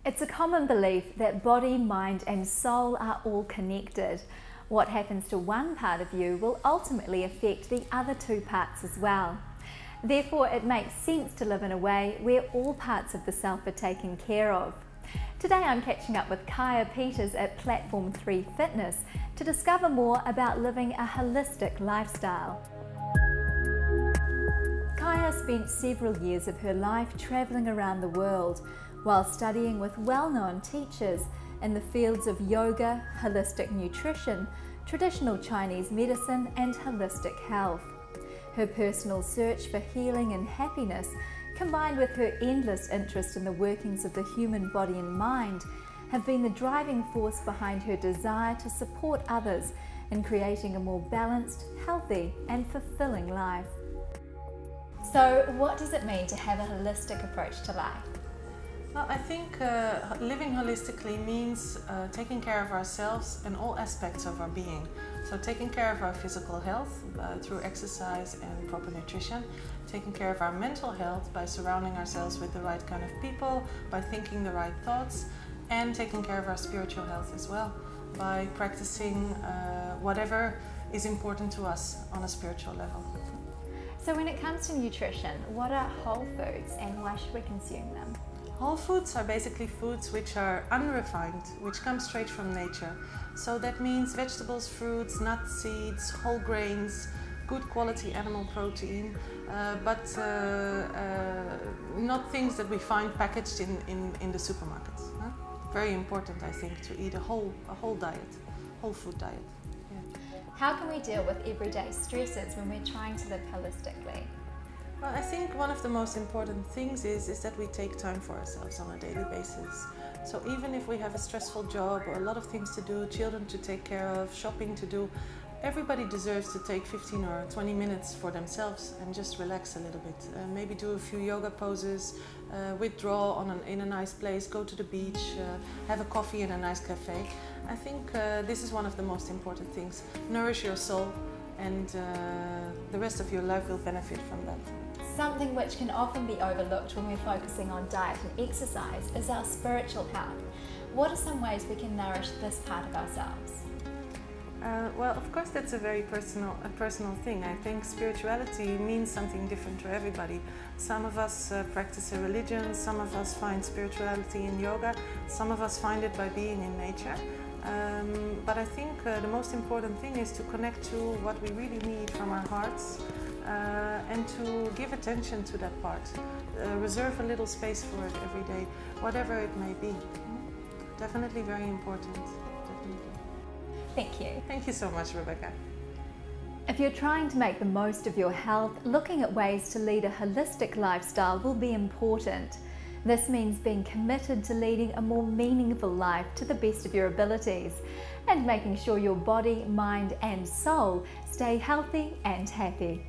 It's a common belief that body, mind and soul are all connected. What happens to one part of you will ultimately affect the other two parts as well. Therefore, it makes sense to live in a way where all parts of the self are taken care of. Today I'm catching up with Kaya Peters at Platform 3 Fitness to discover more about living a holistic lifestyle. Kaya spent several years of her life travelling around the world while studying with well-known teachers in the fields of yoga, holistic nutrition, traditional Chinese medicine and holistic health. Her personal search for healing and happiness, combined with her endless interest in the workings of the human body and mind, have been the driving force behind her desire to support others in creating a more balanced, healthy and fulfilling life. So what does it mean to have a holistic approach to life? Well, I think living holistically means taking care of ourselves in all aspects of our being. So taking care of our physical health through exercise and proper nutrition, taking care of our mental health by surrounding ourselves with the right kind of people, by thinking the right thoughts, and taking care of our spiritual health as well, by practicing whatever is important to us on a spiritual level. So when it comes to nutrition, what are whole foods and why should we consume them? Whole foods are basically foods which are unrefined, which come straight from nature. So that means vegetables, fruits, nuts, seeds, whole grains, good quality animal protein, but not things that we find packaged in the supermarkets. Huh? Very important, I think, to eat a whole diet, whole food diet. Yeah. How can we deal with everyday stresses when we're trying to live holistically? Well, I think one of the most important things is that we take time for ourselves on a daily basis. So even if we have a stressful job or a lot of things to do, children to take care of, shopping to do, everybody deserves to take 15 or 20 minutes for themselves and just relax a little bit. Maybe do a few yoga poses, withdraw in a nice place, go to the beach, have a coffee in a nice cafe. I think this is one of the most important things. Nourish your soul, and the rest of your life will benefit from that. Something which can often be overlooked when we're focusing on diet and exercise is our spiritual health. What are some ways we can nourish this part of ourselves? Well, of course that's a very personal thing. I think spirituality means something different to everybody. Some of us practice a religion, some of us find spirituality in yoga, some of us find it by being in nature. But I think the most important thing is to connect to what we really need from our hearts and to give attention to that part. Reserve a little space for it every day, whatever it may be. Definitely very important. Definitely. Thank you. Thank you so much, Rebecca. If you're trying to make the most of your health, looking at ways to lead a holistic lifestyle will be important. This means being committed to leading a more meaningful life to the best of your abilities and making sure your body, mind and soul stay healthy and happy.